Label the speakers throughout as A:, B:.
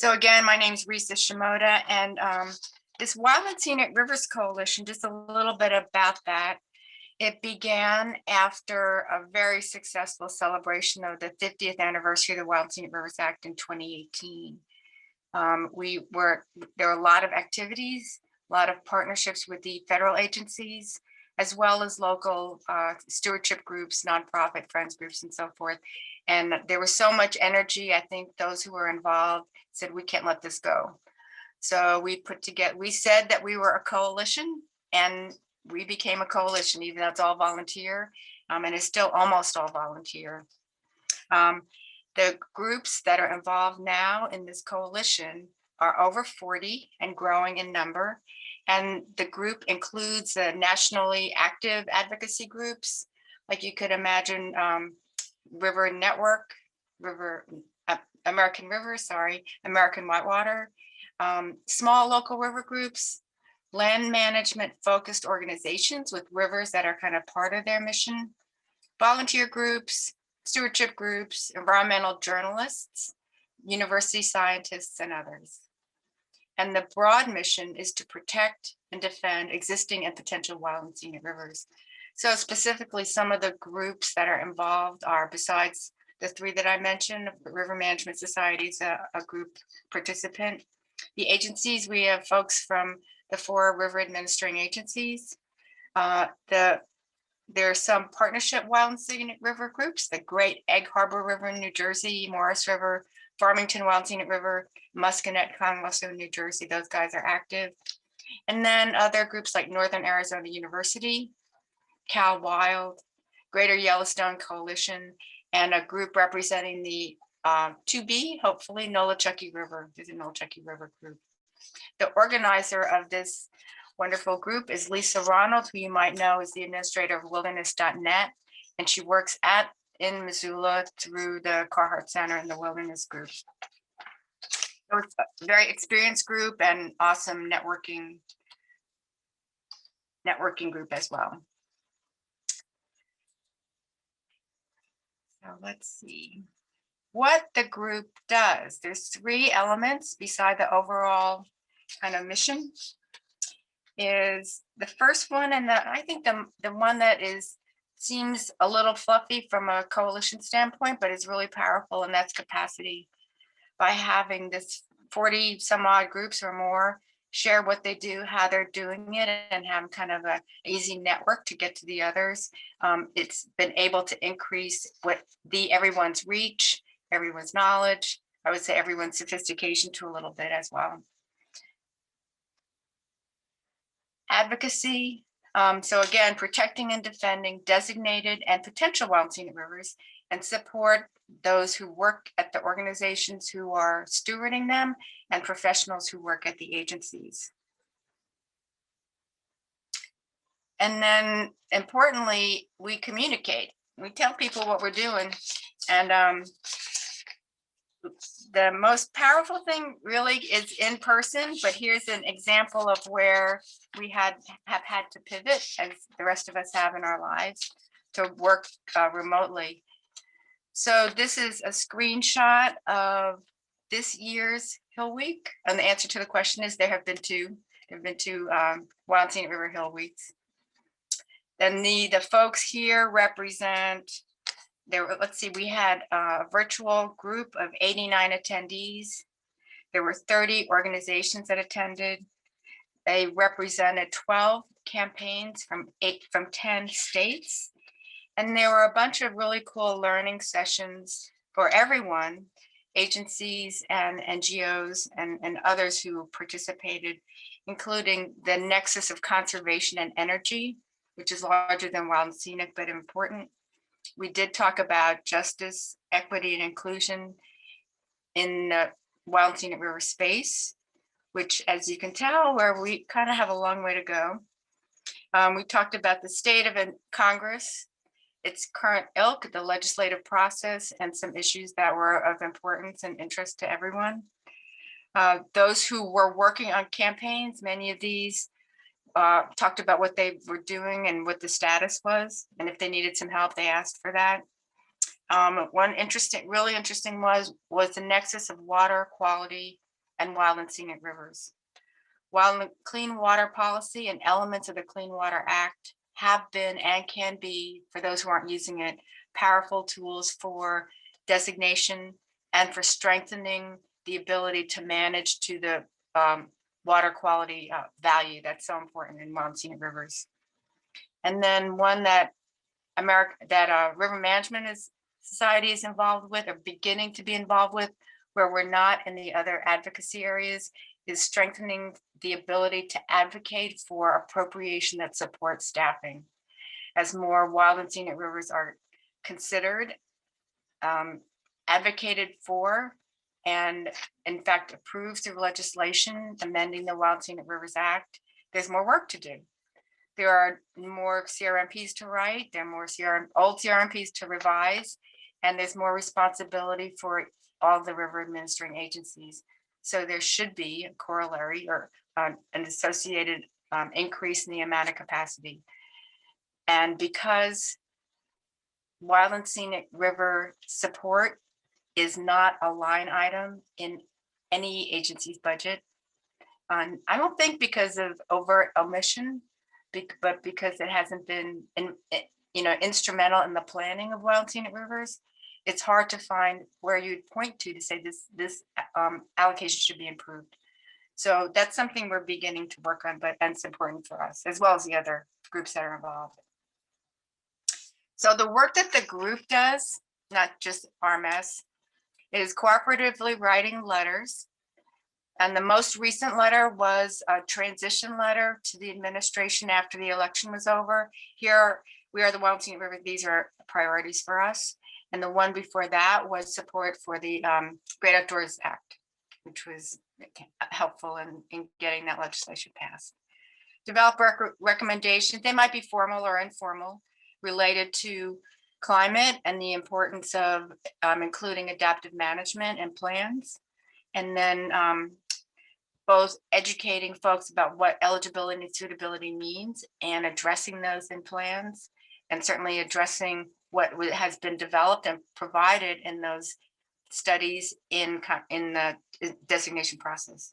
A: So again, my name is Risa Shimoda, and this Wild Scenic Rivers Coalition, just a little bit about that. It began after a very successful celebration of the 50th anniversary of the Wild Scenic Rivers Act in 2018. There were a lot of activities, a lot of partnerships with the federal agencies, as well as local stewardship groups, nonprofit friends groups, and so forth. And there was so much energy. I think those who were involved said, we can't let this go. So we said that we were a coalition, and we became a coalition, even though it's all volunteer, and it's still almost all volunteer. The groups that are involved now in this coalition are over 40 and growing in number. And the group includes nationally active advocacy groups, like you could imagine, River Network, American Rivers, American Whitewater, small local river groups, land management focused organizations with rivers that are kind of part of their mission, volunteer groups, stewardship groups, environmental journalists, university scientists, and others. And the broad mission is to protect and defend existing and potential wild and scenic rivers. So specifically, some of the groups that are involved are, besides the three that I mentioned, River Management Society is a group participant. The agencies, we have folks from the 4 river administering agencies. There are some partnership wild and scenic river groups, the Great Egg Harbor River in New Jersey, Morris River, Farmington Wild and Scenic River, Musconnet, Conway, New Jersey. Those guys are active. And then other groups like Northern Arizona University, Cal Wild, Greater Yellowstone Coalition, and a group representing the to be, hopefully, Nolichucky River. There's a Nolichucky River group. The organizer of this wonderful group is Lisa Ronald, who you might know is the administrator of wilderness.net, and she works in Missoula through the Carhart Center and the Wilderness Group. So it's a very experienced group and awesome networking group as well. So let's see what the group does. There's 3 elements beside the overall kind of mission. Is the first one, and I think the one that seems a little fluffy from a coalition standpoint, but is really powerful, and that's capacity. By having this 40 some odd groups or more share what they do, how they're doing it, and have kind of an easy network to get to the others, it's been able to increase everyone's reach, everyone's knowledge, I would say everyone's sophistication to a little bit as well. Advocacy. So again, protecting and defending designated and potential wild and scenic rivers, and support those who work at the organizations who are stewarding them and professionals who work at the agencies. And then importantly, we communicate. We tell people what we're doing. And the most powerful thing really is in person, but here's an example of where we have had to pivot, as the rest of us have in our lives, to work remotely. So this is a screenshot of this year's Hill Week, and the answer to the question is there have been 2. There have been 2 Wild and Scenic River Hill Weeks. Then the folks here represent. Let's see, we had a virtual group of 89 attendees. There were 30 organizations that attended. They represented 12 campaigns from 10 states. And there were a bunch of really cool learning sessions for everyone, agencies and NGOs and others who participated, including the nexus of conservation and energy, which is larger than wild and scenic, but important. We did talk about justice, equity, and inclusion in the wild and scenic river space, which, as you can tell, where we kind of have a long way to go. We talked about the state of Congress, its current ilk, the legislative process, and some issues that were of importance and interest to everyone. Those who were working on campaigns, many of these talked about what they were doing and what the status was, and if they needed some help, they asked for that. One really interesting was the nexus of water quality, and Wild and Scenic Rivers. While the Clean Water Policy and elements of the Clean Water Act have been and can be, for those who aren't using it, powerful tools for designation and for strengthening the ability to manage to the water quality value that's so important in Wild and Scenic Rivers. And then one that River Management Society is involved with, or beginning to be involved with, where we're not in the other advocacy areas, is strengthening the ability to advocate for appropriation that supports staffing. As more wild and scenic rivers are considered, advocated for, and in fact approved through legislation amending the Wild Scenic Rivers Act, there's more work to do. There are more CRMPs to write, there are more old CRMPs to revise, and there's more responsibility for all the river administering agencies. So there should be a corollary or an associated increase in the amount of capacity. And because Wild and Scenic River support is not a line item in any agency's budget, I don't think because of overt omission, but because it hasn't been instrumental in the planning of Wild and Scenic Rivers, it's hard to find where you'd point to say this allocation should be improved. So that's something we're beginning to work on, but it's important for us as well as the other groups that are involved. So the work that the group does, not just RMS, is cooperatively writing letters. And the most recent letter was a transition letter to the administration after the election was over. Here we are the Wild and Scenic River. These are priorities for us. And the one before that was support for the Great Outdoors Act, which was helpful in getting that legislation passed. Develop recommendations, they might be formal or informal, related to climate and the importance of including adaptive management and plans. And then both educating folks about what eligibility and suitability means and addressing those in plans, and certainly addressing what has been developed and provided in those studies in the designation process.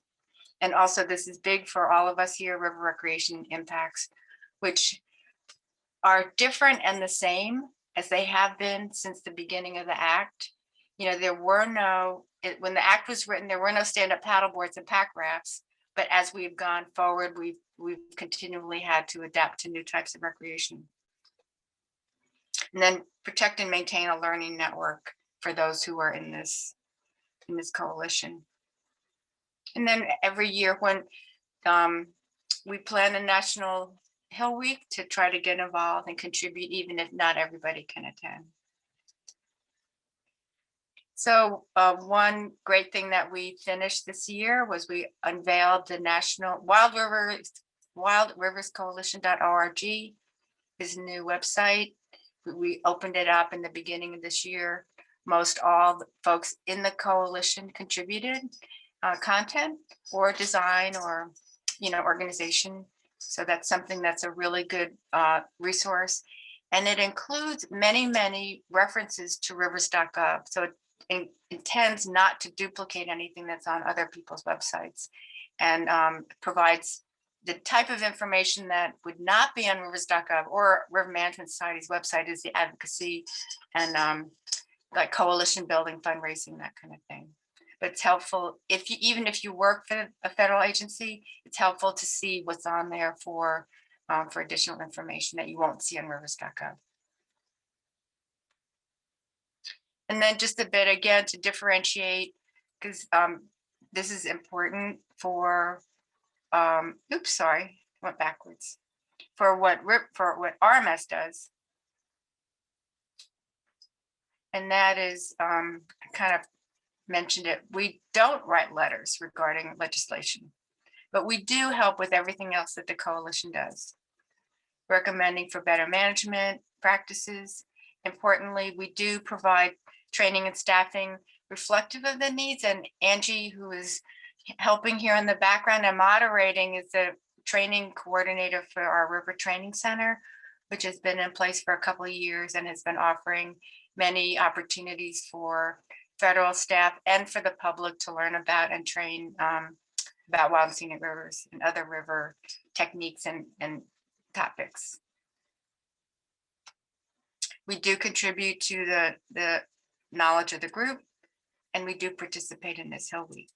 A: And also this is big for all of us here, river recreation impacts, which are different and the same as they have been since the beginning of the act. There were when the act was written, there were no stand-up paddleboards and pack rafts, but as we've gone forward, we've continually had to adapt to new types of recreation. And then protect and maintain a learning network for those who are in this coalition. And then every year when we plan a National Hill Week, to try to get involved and contribute, even if not everybody can attend. So one great thing that we finished this year was we unveiled the National Wild Rivers Coalition.org, is a new website. We opened it up in the beginning of this year. Most all the folks in the coalition contributed content or design or organization. So that's something that's a really good resource. And it includes many references to rivers.gov. So it intends not to duplicate anything that's on other people's websites, and provides the type of information that would not be on rivers.gov or River Management Society's website, is the advocacy and like coalition building, fundraising, that kind of thing. But it's helpful even if you work for a federal agency, it's helpful to see what's on there for additional information that you won't see on rivers.gov. And then just a bit again to differentiate, because this is important for oops, sorry, went backwards. For what RMS does. And that is, I kind of mentioned it, we don't write letters regarding legislation, but we do help with everything else that the coalition does. Recommending for better management practices. Importantly, we do provide training and staffing reflective of the needs. And Angie, who is helping here in the background and moderating, is the training coordinator for our River Training Center, which has been in place for a couple of years and has been offering many opportunities for federal staff and for the public to learn about and train about wild and scenic rivers and other river techniques and topics. We do contribute to the knowledge of the group, and we do participate in this Hill Week.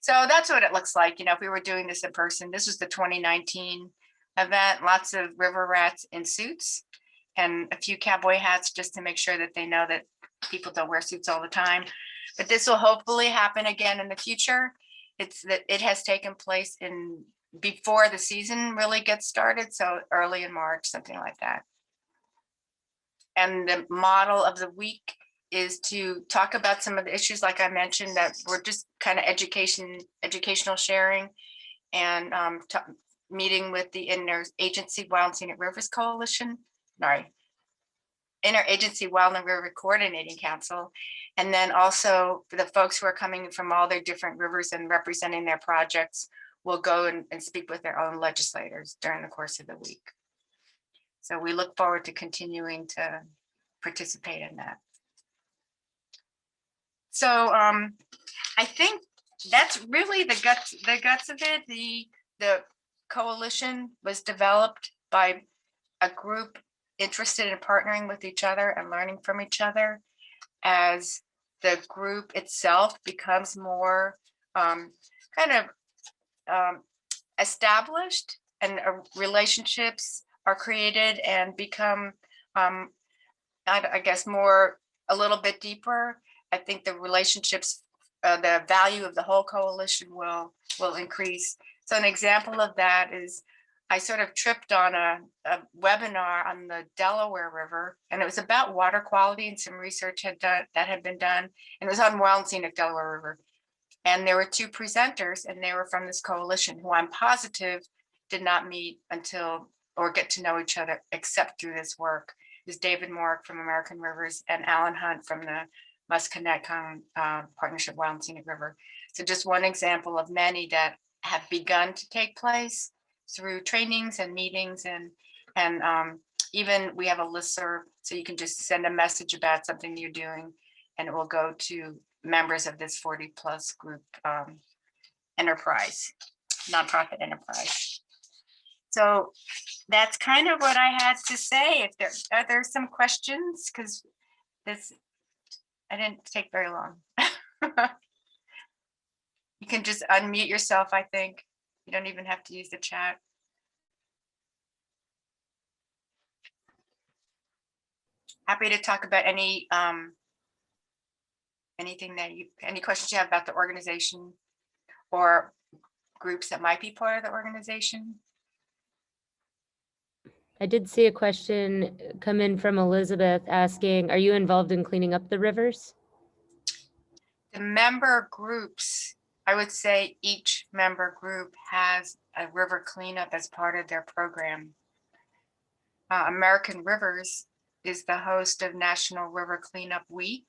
A: So that's what it looks like. You know, if we were doing this in person, this was the 2019 event, lots of river rats in suits and a few cowboy hats just to make sure that they know that people don't wear suits all the time. But this will hopefully happen again in the future. It's that it has taken place in before the season really gets started, so early in March, something like that. And the model of the week is to talk about some of the issues, like I mentioned, that we're just kind of educational sharing, and meeting with the interagency Wild Scenic Rivers Coalition, interagency Wild and River Coordinating Council, and then also for the folks who are coming from all their different rivers and representing their projects will go and speak with their own legislators during the course of the week. So we look forward to continuing to participate in that. So I think that's really the guts of it. The coalition was developed by a group interested in partnering with each other and learning from each other. As the group itself becomes more established, and relationships are created and become, I guess, more a little bit deeper, I think the relationships, the value of the whole coalition will increase. So an example of that is I sort of tripped on a webinar on the Delaware River, and it was about water quality, and some research had been done, and it was on Wild and Scenic Delaware River. And there were two presenters, and they were from this coalition who I'm positive did not meet until or get to know each other except through this work. It was David Morrick from American Rivers and Alan Hunt from the Musconetcong Partnership Wild and Scenic River. So just one example of many that have begun to take place through trainings and meetings, and even we have a listserv, so you can just send a message about something you're doing, and it will go to members of this 40+ group enterprise, nonprofit enterprise. So that's kind of what I had to say. If there are some questions, because this I didn't take very long. You can just unmute yourself, I think. You don't even have to use the chat. Happy to talk about any any questions you have about the organization or groups that might be part of the organization.
B: I did see a question come in from Elizabeth asking, are you involved in cleaning up the rivers?
A: The member groups, I would say each member group has a river cleanup as part of their program. American Rivers is the host of National River Cleanup Week.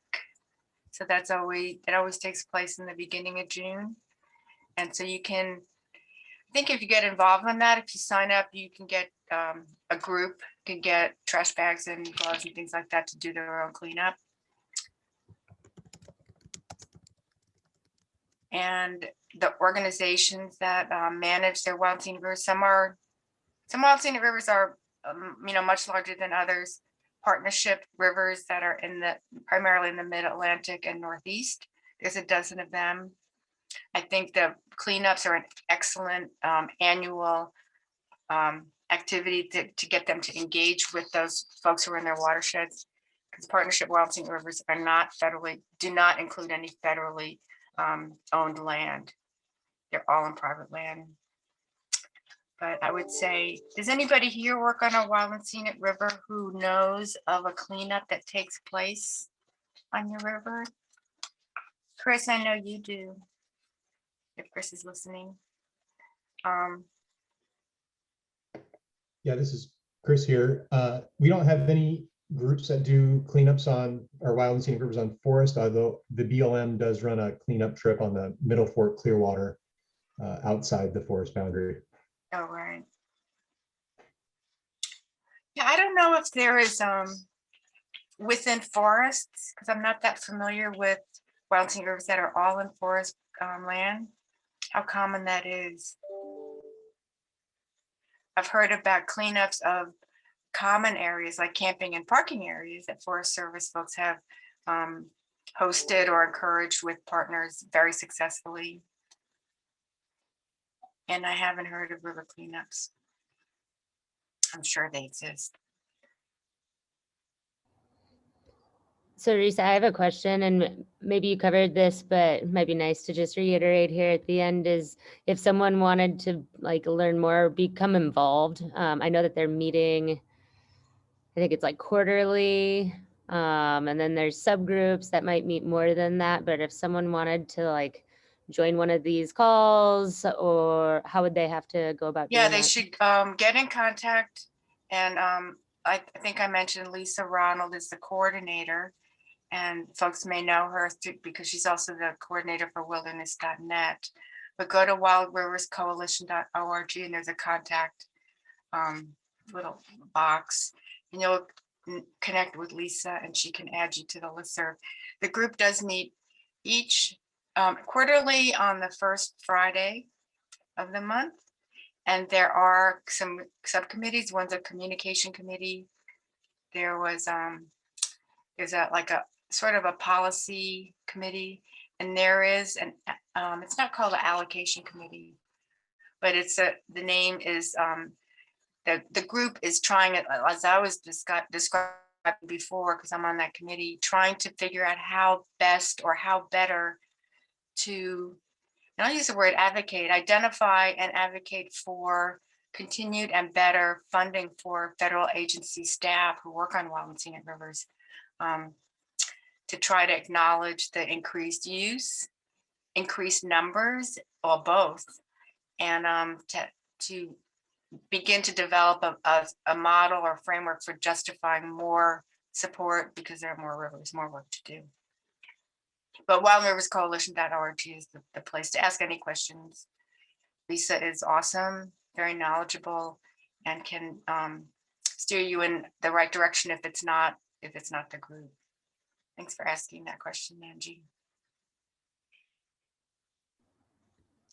A: So it always takes place in the beginning of June. And so you can, I think if you get involved in that, if you sign up, you can get a group can get trash bags and gloves and things like that to do their own cleanup. And the organizations that manage their wild scenic rivers, some wild scenic rivers are much larger than others. Partnership rivers that are primarily in the mid-Atlantic and Northeast. There's a dozen of them. I think the cleanups are an excellent annual activity to get them to engage with those folks who are in their watersheds, because Partnership Wild Scenic Rivers do not include any federally owned land. They're all in private land. But I would say, does anybody here work on a wild and scenic river who knows of a cleanup that takes place on your river? Chris, I know you do, if Chris is listening.
C: Yeah, this is Chris here. We don't have any groups that do cleanups on our wild and scenic rivers on forest, although the BLM does run a cleanup trip on the Middle Fork Clearwater outside the forest boundary.
A: Oh, right. Yeah, I don't know if there is within forests, because I'm not that familiar with wild scenic rivers that are all in forest land, how common that is. I've heard about cleanups of common areas like camping and parking areas that Forest Service folks have hosted or encouraged with partners very successfully. And I haven't heard of river cleanups. I'm sure they exist.
B: So Risa, I have a question, and maybe you covered this, but it might be nice to just reiterate here at the end is if someone wanted to like learn more, become involved. I know that they're meeting, I think it's like quarterly, and then there's subgroups that might meet more than that. But if someone wanted to like join one of these calls, or how would they have to go about
A: Yeah,
B: doing
A: they
B: that?
A: should get in contact. And I think I mentioned Lisa Ronald is the coordinator. And folks may know her because she's also the coordinator for wilderness.net. But go to wildriverscoalition.org and there's a contact little box, and you'll connect with Lisa and she can add you to the listserv. The group does meet each quarterly on the first Friday of the month. And there are some subcommittees. One's a communication committee. There's like a sort of a policy committee, and there is an it's not called an allocation committee, but the name is the group is trying it, as I was described before, because I'm on that committee, trying to figure out how best or how better to, and I'll use the word advocate, identify and advocate for continued and better funding for federal agency staff who work on wild and scenic rivers, to try to acknowledge the increased use, increased numbers, or both, and to begin to develop a model or framework for justifying more support because there are more rivers, more work to do. But wildriverscoalition.org is the place to ask any questions. Lisa is awesome, very knowledgeable, and can steer you in the right direction if it's not the group. Thanks for asking that question, Angie.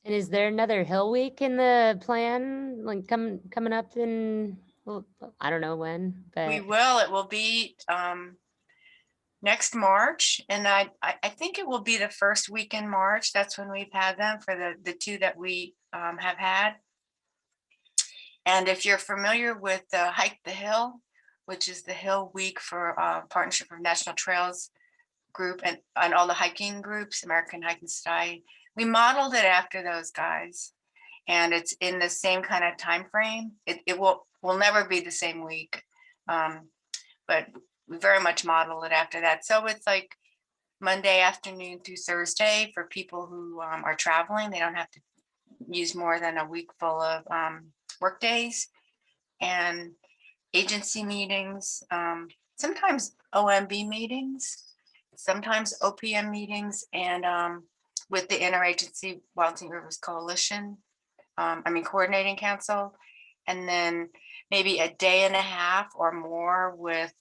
B: And is there another Hill Week in the plan, like coming up in, well, I don't know when,
A: We
B: but
A: will. It will be next March, and I think it will be the first week in March. That's when we've had them for the two that we have had. And if you're familiar with Hike the Hill, which is the Hill Week for Partnership of National Trails group and all the hiking groups, American Hiking Society, we modeled it after those guys, and it's in the same kind of time frame. It will never be the same week, but we very much model it after that. So it's like Monday afternoon through Thursday for people who are traveling. They don't have to use more than a week full of work days, and agency meetings, sometimes OMB meetings, sometimes OPM meetings, and with the Interagency Wild Scenic Rivers Coalition, Coordinating Council, and then maybe a day and a half or more with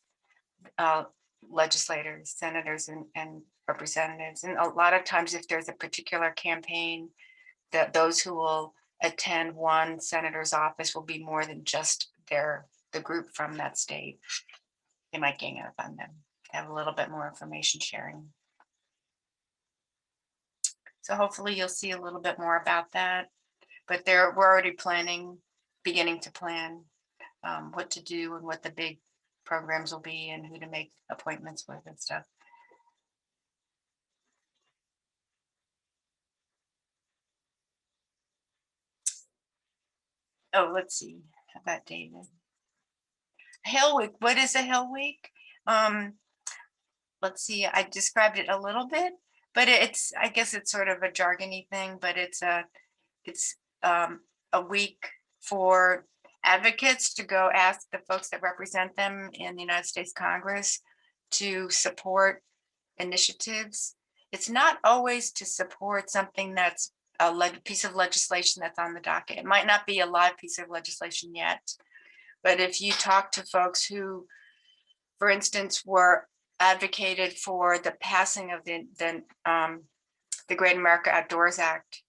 A: legislators, senators, and representatives. And a lot of times, if there's a particular campaign, that those who will attend one senator's office will be more than just the group from that state. They might gang up on them, have a little bit more information sharing. So hopefully you'll see a little bit more about that, but we're already beginning to plan what to do and what the big programs will be and who to make appointments with and stuff. Oh, let's see. How about David? Hill Week. What is a Hill Week? Let's see. I described it a little bit, but I guess it's sort of a jargony thing, but it's a week for advocates to go ask the folks that represent them in the United States Congress to support initiatives. It's not always to support something that's a piece of legislation that's on the docket. It might not be a live piece of legislation yet, but if you talk to folks who, for instance, were advocated for the passing of the Great America Outdoors Act.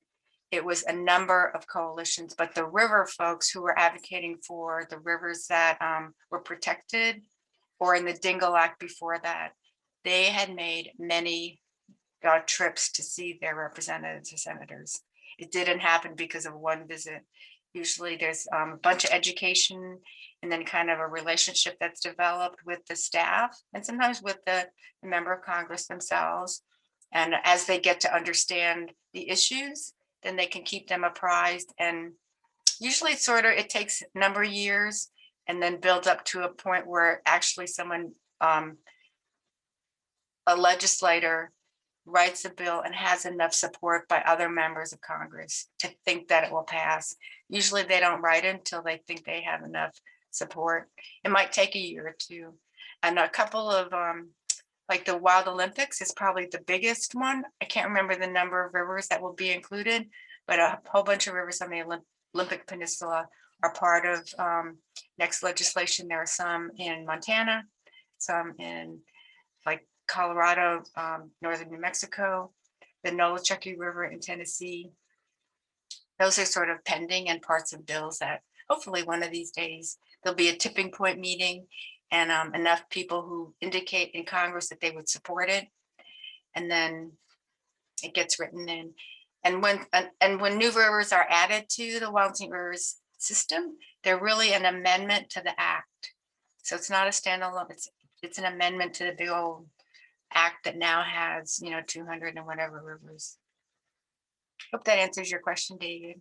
A: It was a number of coalitions, but the river folks who were advocating for the rivers that were protected, or in the Dingle Act before that, they had made many trips to see their representatives or senators. It didn't happen because of one visit. Usually there's a bunch of education and then kind of a relationship that's developed with the staff and sometimes with the member of Congress themselves. And as they get to understand the issues, then they can keep them apprised. And usually it takes a number of years and then builds up to a point where actually someone, a legislator, writes a bill and has enough support by other members of Congress to think that it will pass. Usually they don't write it until they think they have enough support. It might take a year or two. And a couple of like the Wild Olympics is probably the biggest one. I can't remember the number of rivers that will be included, but a whole bunch of rivers on the Olympic Peninsula are part of next legislation. There are some in Montana, some in like Colorado, northern New Mexico, the Nolichucky River in Tennessee. Those are sort of pending and parts of bills that hopefully one of these days there'll be a tipping point meeting and enough people who indicate in Congress that they would support it. And then it gets written in. And when new rivers are added to the Wild Scenic Rivers system, they're really an amendment to the act. So it's not a standalone, it's an amendment to the big old act that now has, 200 and whatever rivers. Hope that answers your question, David.